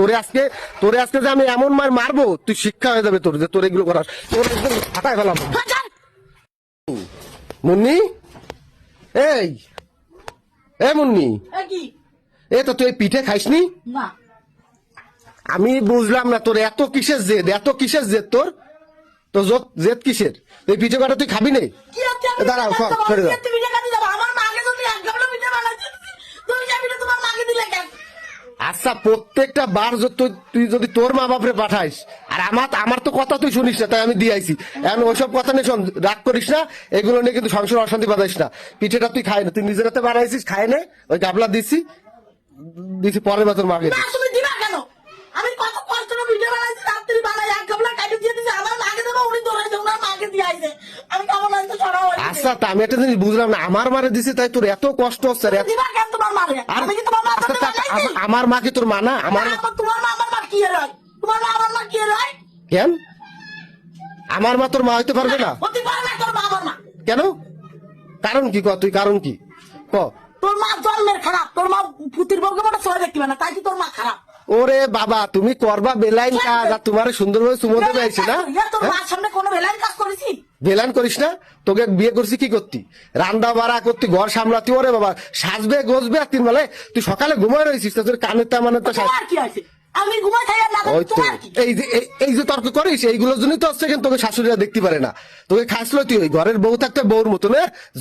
তোরে আজকে যে আমি এমন মার মারবো তুই শিক্ষা হয়ে যাবে তোর, যে তোর এগুলো করাস, তোর একদম ফাটাই ফেলাম। মুন্নি, এই মুন্নি, এ তো তুই পিঠে খাইসনি? না আমি বুঝলাম না তোর এত কিসের জেদ, তোর তো জেদ কিসের? তুই পিঠে কটা তুই খাবি নে? দাঁড়াও, ছেড়ে দাও। আচ্ছা, প্রত্যেকটা বার তুই যদি তোর মা বাপরে পাঠাইস, আর আমার তো কথা তুই শুনিস না, তাই আমি দিয়ে আইছি। এখন ওইসব কথা নিয়ে রাগ করিস না, এগুলো নিয়ে কিন্তু সংসার অশান্তি বাঁধাইস না। পিঠেটা তুই খাই না, তুই নিজের হাতে বানাইছিস, খাই নে। ওই গাবলা দিছি পরের বার তোর মাকে দিস। আমি কত কষ্ট করে ভিডিও বানাইছি, রাত্রি বানাই এক গাবলা কাটি দিয়ে দিছি, আমার মাকে দেবো, উনি দৌড়াইছে, ওনার মাকে দিয়ে আইছে। আমি কেমন আনতে ছড়া হইছে। আচ্ছা, তা আমি একটা জিনিস বুঝলাম না, আমার মারে দিছে তাই তোর এত কষ্ট হচ্ছে? দিবা কেন তোমার মারে? আমি কি তোমার মা? আমার মা কি তোর মা না? তোমার মা আমার মা কি হয়? তোমার মা আমার মা কি হয়? কেন আমার মা তোর মা হইতে পারবে না? হতে পারে না, তোর মা আমার মা। কেন? কারণ কি? তুই কারণ কি ক? তোর মা জন্মের খারাপ, তোর মা পুতির বউকে মোটা সবাই দেখতে পারে না, তাই কি তোর মা খারাপ? ওরে বাবা, তুমি করবা বেলাইন কাজ, আর তোমার সুন্দরভাবে চুমো দেবে আইছে না? তোর মার সামনে কোনো বেলাইন কাজ করেছি? বেলান করিস না? তোকে বিয়ে করছি কি করতি? রান্না বাড়া করতি, ঘর সামলাতি। ওরে বাবা, সাজবে গোজবে, আর 3 বেলায় তুই সকালে ঘুমায় রয়েছিস, তোর কানের মানে তো কি আছে? আমি ঘুমাই খাই আর না খাই, তোমার কি? এই যে তর্ক করিস, এইগুলোর জন্যই তো হচ্ছে, তোকে শাশুড়িরা দেখতে পারে না। তোকে খাসলো তুই ওই ঘরের বউ থাকতে বউর মতন,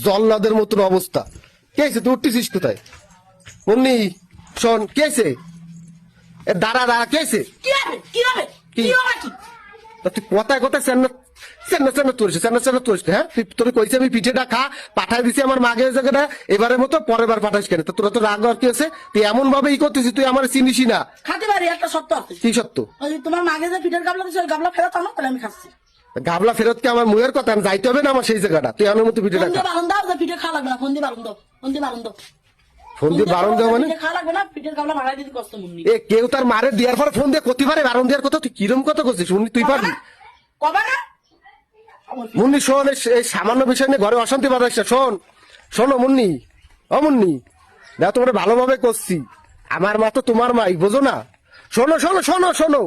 জল্লাদের মতন অবস্থা। কে আছে? তুই উঠতেছিস কোথায়? মুন্নি শোন, কে আছে? দাঁড়া, কে আছে? কি হবে? কি হবে? কি হবে? কি তুই কথায় কথায় তুরিস, হ্যাঁ? তোর কইছে আমি পিঠেটা খা, পাঠাই দিছি আমার মাকে জায়গাটা, এবারের মতো পরের বার পাঠাইস কেন? তোরা তো রাগ আর কি আছে? তুই এমন ভাবে করতেছিস, তুই আমার চিনিসই না। খাতে পারি, একটা সত্য আছে। কি সত্য? ওই তোমার মাকে যে পিঠের গাবলা দিছে, ওই গাবলা ফেরত আনো, তাহলে আমি খাচ্ছি। গাবলা ফেরত কি আমার মুয়ের কথা? আমি যাইতে হবে না আমার সেই জায়গাটা? তুই আমার মতো পিঠেটা খা। পিঠে খাওয়া লাগবে না, ফোন দিয়ে বারণ দাও। ফোন দিয়ে বারণ দেওয়া মানে? খাওয়া লাগবে না, পিঠের গাবলা ভাড়া দিতে কষ্ট মুন্নি। কেউ তার মারে দেওয়ার পর ফোন দিয়ে করতে পারে বারণ দেওয়ার কথা? তুই কিরম কথা করছিস মুন্নি? তুই পারবি? কবে না মুন্নি শোন, এই সামান্য বিষয় নিয়ে ঘরে অশান্তি বাঁধাইস না। শোনো মুন্নি, মুন্নি, দেখো তোমরা ভালোভাবে করছি, আমার মা তো তোমার মাই, বোঝো না? শোনো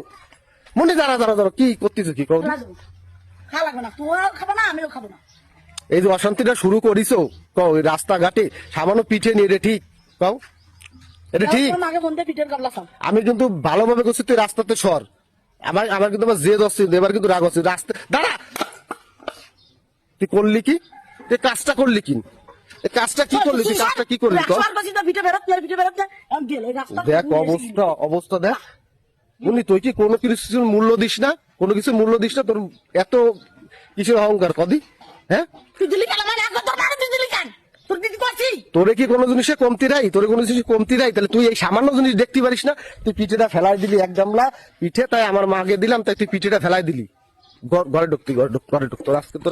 মুন্নি, দাঁড়া, কি করতেছ? কি কর? খাওয়া লাগবে না, তুমিও খাবো না, আমিও খাবো না। এই যে অশান্তিটা শুরু করিস, কও রাস্তাঘাটে সামান্য পিঠে নিয়ে, এটা ঠিক? কও এটা ঠিক? পিঠের গাবলা খাও। আমি কিন্তু ভালোভাবে করছি, তুই রাস্তাতে সর। আমার কিন্তু আমার জেদ হচ্ছে, এবার কিন্তু রাগ হচ্ছে। রাস্তা দাঁড়া, তুই করলি কি? তুই কাজটা করলি কি? কাজটা কি করলি? তুই কাজটা কি করলি? দেখ অবস্থা দেখ। মুন্নি, তুই কি কোনো কিছুর মূল্য দিস না? তোর এত কিসের অহংকার কদি? হ্যাঁ, তোরে কি কোনো জিনিসে কমতি নাই? তাহলে তুই এই সামান্য জিনিস দেখতে পারিস না? তুই পিঠেটা ফেলাই দিলি, এক গামলা পিঠে, তাই আমার মাকে দিলাম, তাই তুই পিঠেটা ফেলাই দিলি। ঘরে ঢুক, তোর আজকে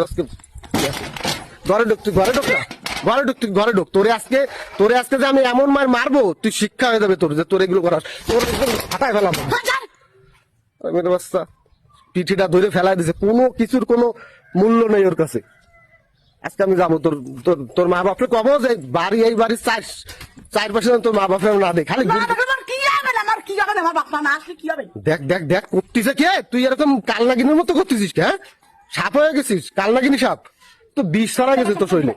ঘরে ঢুক। তোরে আজকে যে আমি এমন মার মারবো তুই শিক্ষা হয়ে যাবে তোর, যে তোর এগুলো করাস, তোর ফাটাই ফেলাম। পিঠিটা ধরে ফেলাই দিছে, কোনো কিছুর কোনো মূল্য নেই ওর কাছে। আজকে আমি যাবো তোর মা বাপরে কব যে এই বাড়ির চারপাশে তোর মা বাপরে না দেখ, খালি দেখ করতেছে কে? তুই এরকম কালনাগিনের মতো করতেছিস কে? হ্যাঁ, সাপ হয়ে গেছিস, কালনাগিনী সাপ। তো বিষ ছড়াই গেছে তোর শরীরে।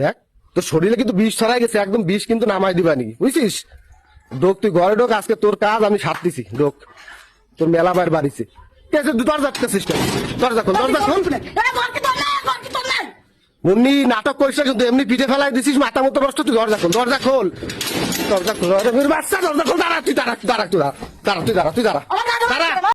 দেখ তোর শরীরে কিন্তু বিষ ছড়াই গেছে, একদম বিষ কিন্তু নামাই দিবানি, বুঝছিস? ঢোক, তুই ঘরে ঢোক, আজকে তোর কাজ আমি সারতেছি। ঢোক, তোর মেলা বাইর বাড়িছে। দরজা খোল। মুন্নি, নাটক করিস না কিন্তু, এমনি পিঠে ফেলাই দিছিস, মাথা মতো নষ্ট। তুই দরজা খোল। বাচ্চা, দরজা খোল। দাঁড়া, তুই দাঁড়া।